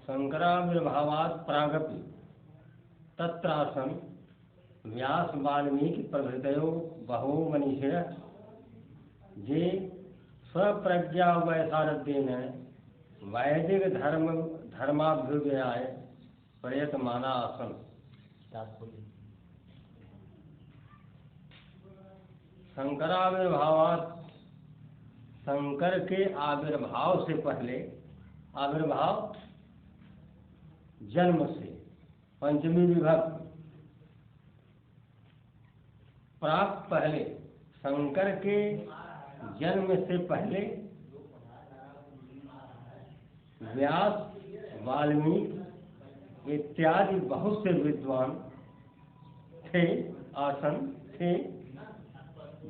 शंकराविर्भावात् प्रागपि तत्रासन व्यास वाल्मीकि प्रभृतयो बहवो मनीषिणः जे स्वप्रज्ञा वैसारध्येन वैदिक धर्माभ्युदयाय प्रयतमाना आसन। शंकराविर्भावात् शंकर के आविर्भाव से पहले, आविर्भाव जन्म से, पंचमी विभक्ति, प्राक पहले, शंकर के जन्म से पहले व्यास, वाल्मीकि इत्यादि बहुत से विद्वान थे, आसन थे,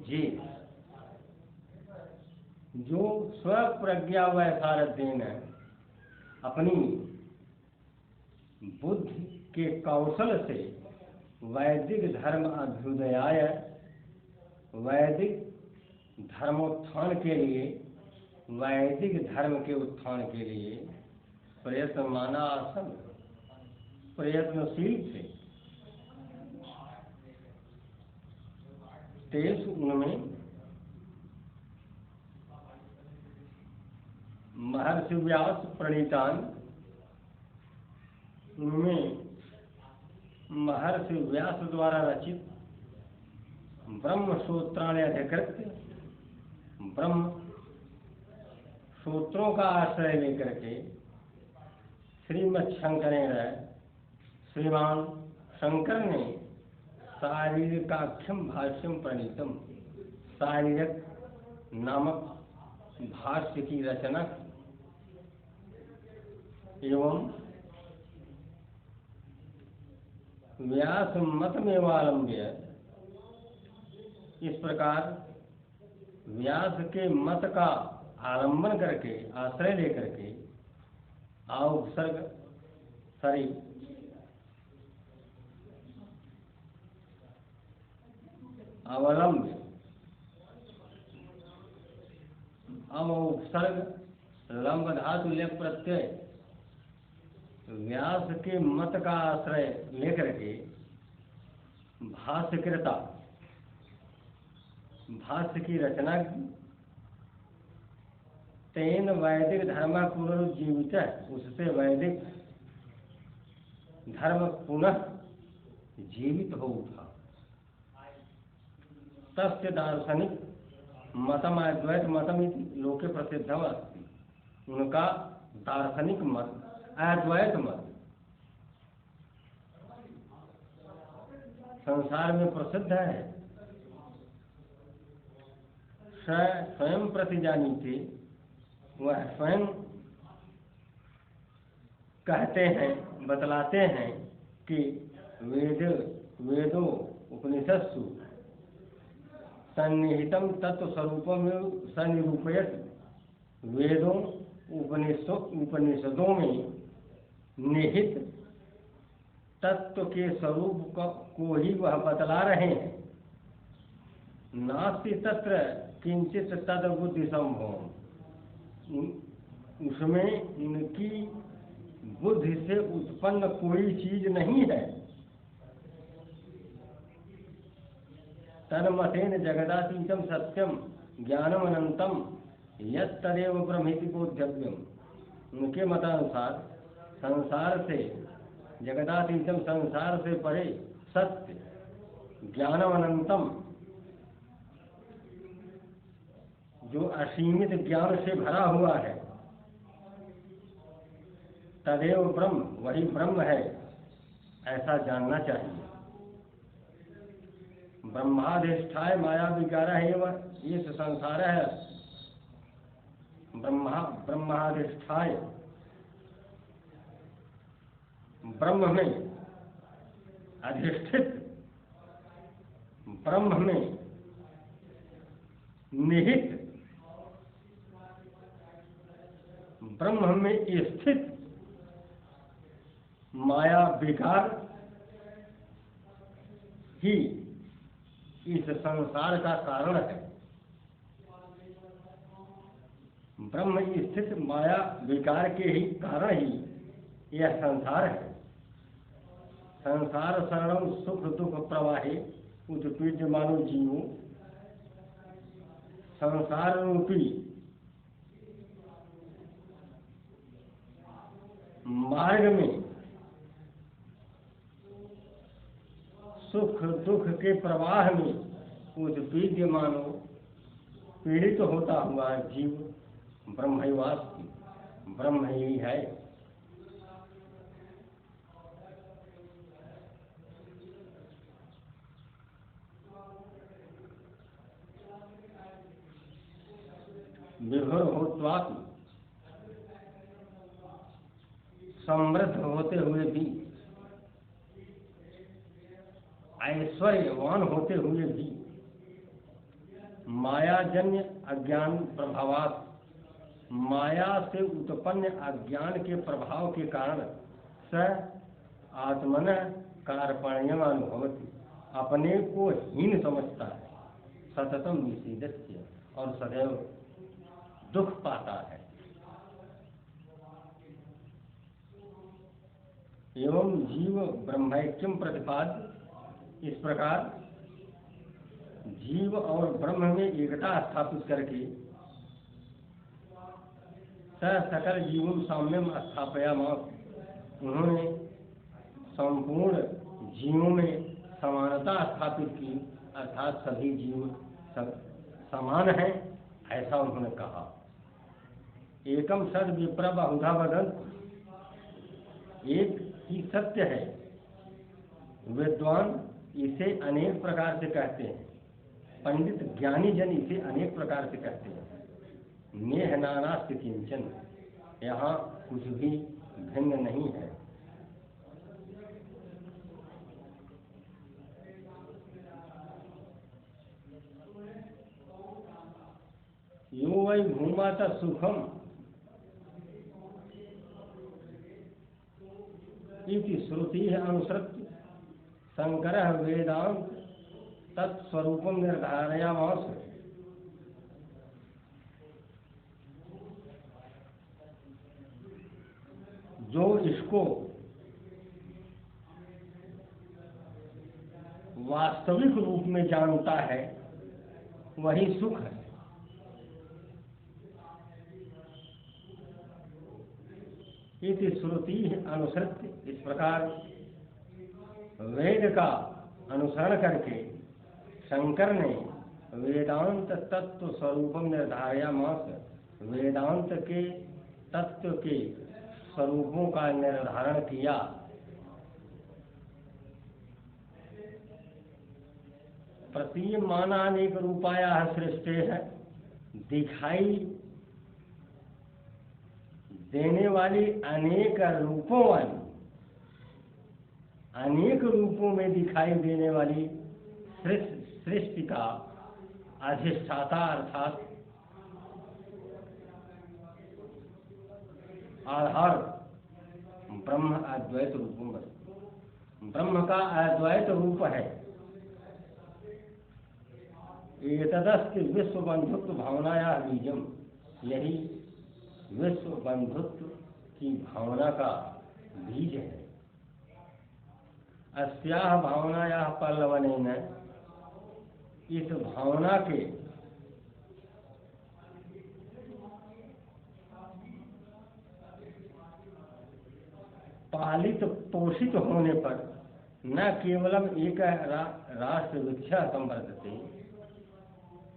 जी जो स्वप्रज्ञा वैसारध्येन अपनी बुद्धि के कौशल से वैदिक धर्म अभ्युदयाय, वैदिक धर्मोत्थान के लिए, वैदिक धर्म के उत्थान के लिए प्रयत्नमाना आसन, प्रयत्नशील थे। तेज उनमें महर्षि व्यास प्रणीतान, उनमें महर्षि व्यास द्वारा रचित ब्रह्म सूत्राणि अधिकृत्य, ब्रह्म सूत्रों का आश्रय लेकर के श्रीमच्छंकरेण, श्रीमान शंकर ने शारीरिकाख्यम भाष्यम प्रणीतम, शारीरक नामक भाष्य की रचना एवं व्यास मत में अवलंब्य, इस प्रकार व्यास के मत का आलंबन करके, आश्रय लेकर के उपसर्ग सरी अवलंब उपसर्ग लंब धातु लेप प्रत्यय व्यास के मत का आश्रय लेकर के भाष्यकृता, भाष्य की रचना की। तेन वैदिक धर्म पुनरुज्जीवित, उससे वैदिक धर्म पुनः जीवित हो उठा। तस्य दार्शनिक मतम अद्वैत मतम लोके प्रसिद्धम अस्ति, उनका दार्शनिक मत अद्वैत मत संसार में प्रसिद्ध है। स्वयं प्रतिजानी थे, वह स्वयं कहते हैं, बतलाते हैं कि वेदों उपनिषत्सु सन्निहितम तत्व स्वरूपम सनिरूपयत, वेदों उपनिषदों में निहित तत्व के स्वरूप को ही वह बतला रहे हैं। नास्ति तत्र किंचित तद बुद्धि संभव, उसमें उनकी बुद्धि से उत्पन्न कोई चीज नहीं है। तन्मतेन जगदातीतम सत्यम ज्ञानम अनंतम यत्तदेव ब्रह्मेति बोध्यव्यम, उनके मतानुसार संसार से, जगदातीतम संसार से परे सत्य, ज्ञानम अनंतम जो असीमित ज्ञान से भरा हुआ है, तदेव ब्रह्म, वही ब्रह्म है, ऐसा जानना चाहिए। ब्रह्माधिष्ठाय माया विकार है, ये संसार है। ब्रह्माधिष्ठाय, ब्रह्म में अधिष्ठित, ब्रह्म में निहित, ब्रह्म में स्थित माया विकार ही इस संसार का कारण है। ब्रह्म स्थित माया विकार के ही कारण ही यह संसार है। संसार शरणम सुख दुख प्रवाहे उत्पीड्यमानो जीवो। संसार रूपी मार्ग में सुख दुख के प्रवाह में उत्पीड्यमानो पीड़ित होता हुआ जीव ब्रह्मैवास्ति, ब्रह्म ही है। विभुर होत्वात्म, समृद्ध होते हुए भी, ऐश्वर्यवान होते हुए भी, मायाजन्य अज्ञान प्रभावात्, माया से उत्पन्न अज्ञान के प्रभाव के कारण स आत्मनः कार्पण्यम अनुभवति, अपने को हीन समझता है, सततम निषेधस्य, और सदैव दुख पाता है। एवं जीव ब्रह्मैक्यम प्रतिपाद्य, इस प्रकार जीव और ब्रह्म में एकता स्थापित करके सकल जीवों साम्यम स्थापयामास, उन्होंने संपूर्ण जीवों में समानता स्थापित की, अर्थात सभी जीव सब समान हैं, ऐसा उन्होंने कहा। एकम सद विप्र बहुधा वदन्ति, एक ही सत्य है, विद्वान इसे अनेक प्रकार से कहते हैं, पंडित ज्ञानी जन इसे अनेक प्रकार से कहते हैं। नेह नानास्ति किंचन, यहाँ कुछ भी भिन्न नहीं है। यो वै भूमात सुखम इति श्रुति अनुसृत्य शंकरः वेदांत तत्स्वरूपम निर्धारयामास। जो इसको वास्तविक रूप में जानता है वही सुख है। इति श्रुति अनुसृत्य, इस प्रकार वेद का अनुसरण करके शंकर ने वेदांत तत्व स्वरूपम निर्धारयामास, वेदांत के तत्व के स्वरूपों का निर्धारण किया। प्रतीयमानानेक रूपाया सृष्टि है, दिखाई देने वाली अनेक रूपों वाली, अनेक रूपों में दिखाई देने वाली सृष्टि का अधिष्ठाता अर्थात आधार ब्रह्म अद्वैत रूपम, ब्रह्म का अद्वैत रूप है। एतदस्ति विश्व बंधुत्व भावनाया बीजम, यही विश्व बंधुत्व की भावना का बीज है। अस्याह भावनाया पल्लवनेन, इस भावना के पालित पोषित होने पर न केवलम एक राष्ट्र वृक्ष संवर्धते,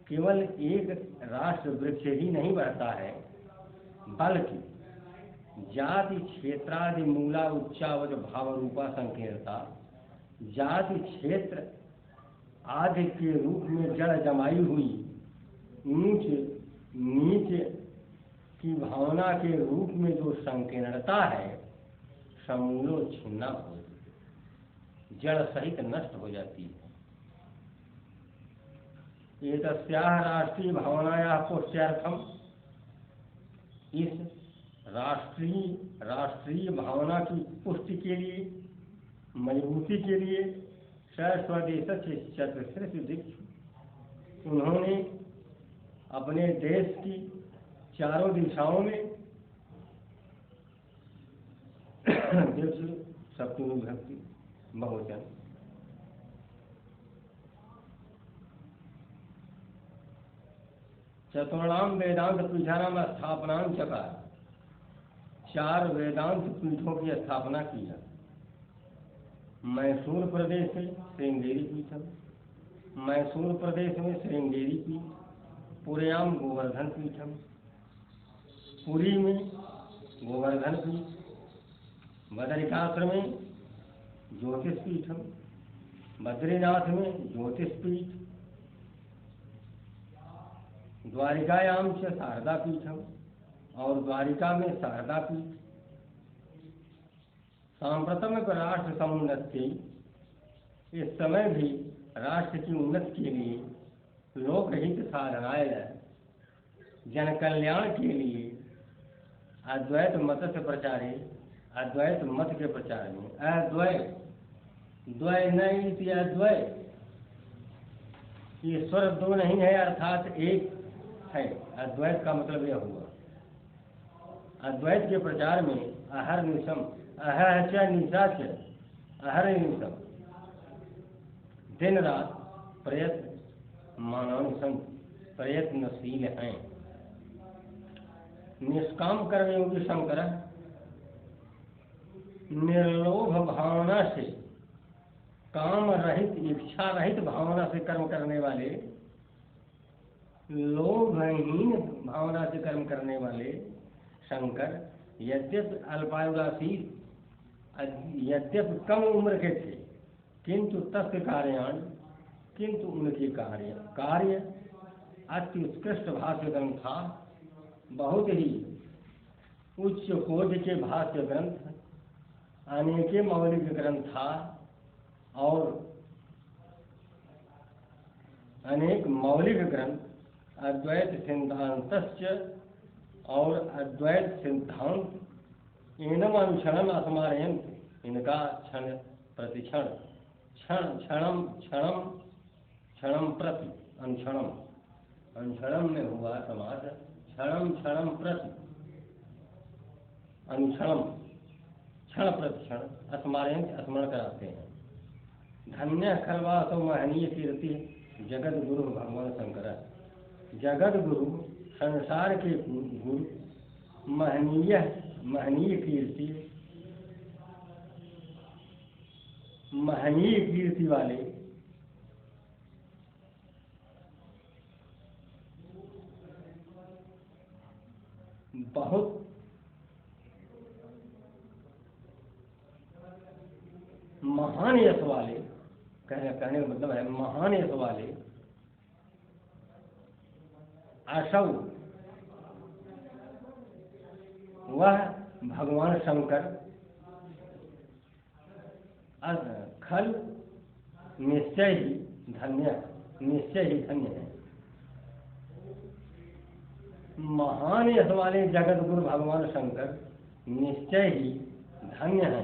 केवल एक राष्ट्र वृक्ष ही नहीं बढ़ता है, बल्कि जाति क्षेत्रादि मूला उच्चावच भाव रूपा संकीर्णता, जाति क्षेत्र आदि के रूप में जड़ जमाई हुई ऊंच नीच की भावना के रूप में जो संकीर्णता है, समूलो छिन्ना हो, जड़ सहित नष्ट हो जाती है। ये तस्याह राष्ट्रीय भावनाया पुष्ट्यर्थम, इस राष्ट्रीय भावना की पुष्टि के लिए, मजबूती के लिए स्वदेश चतुश्रेष्ठ दीक्ष, उन्होंने अपने देश की चारों दिशाओं में सप्तमी विभक्ति बहुवचन। चतुर्णाम वेदांत पीठानाम स्थापनां चकार, 4 वेदांत पीठों की स्थापना की है। मैसूर प्रदेश में श्रृंगेरी पीठम, मैसूर प्रदेश में श्रृंगेरी पीठ, पुरयाम गोवर्धन पीठम, पुरी में गोवर्धन पीठ, बदरिकाश्रम में ज्योतिष पीठम, बद्रीनाथ में ज्योतिष पीठ, द्वारिकायाम च शारदा पीठम, और द्वारिका में शारदा पीठ। सांप्रतम राष्ट्र समुन्नति, इस समय भी राष्ट्र की उन्नति के लिए, लोकहित साधनाय, जन कल्याण के लिए, अद्वैत मत से प्रचारे, अद्वैत मत के प्रचार में, अद्वैत द्वय नहीं इति अद्वैत, ईश्वर 2 नहीं है अर्थात एक है। अद्वैत का मतलब यह हुआ। अद्वैत के प्रचार में अहर निशम, अह च निशा च, अहर निशम, दिन रात प्रयत्न, मानव प्रयत्नशील हैं। निष्काम कर्मयोगी शंकर निर्लोभ भावना से, काम रहित इच्छा रहित भावना से कर्म करने वाले, लोभहीन भावना से कर्म करने वाले शंकर यद्यपि अल्पायुरासी, यद्यपि कम उम्र के थे, किंतु तस्य कार्याण, किंतु उनके कार्य अति उत्कृष्ट भाष्य ग्रंथ था, बहुत ही उच्च कोटि के भाष्य ग्रंथ, अनेके मौलिक ग्रंथ था, और अनेक मौलिक ग्रंथ, अद्वैत सिद्धांतश्च, और अद्वैत सिद्धांत एनम अनुक्षणम अस्मारयन्त, इनका क्षण प्रतिक्षण, क्षण क्षणम क्षणम क्षणम प्रति, अनुक्षणम, अनुक्षणम में हुआ समास, क्षणम क्षणम प्रति, अनुक्षणम क्षण प्रतिक्षण, स्मरण स्मरण कराते हैं। धन्य खलवासो महनीय कीर्ति जगत गुरु भगवान शंकर, जगत गुरु संसार के गुरु, महनीय महनीय कीर्ति, महनीय कीर्ति वाले, बहुत महान यश वाले, कहने का मतलब है महान यश वाले, असौ वह भगवान शंकर, खल निश्चय ही धन्य, निश्चय ही धन्य है। महान यश वाले जगत गुरु भगवान शंकर निश्चय ही धन्य है।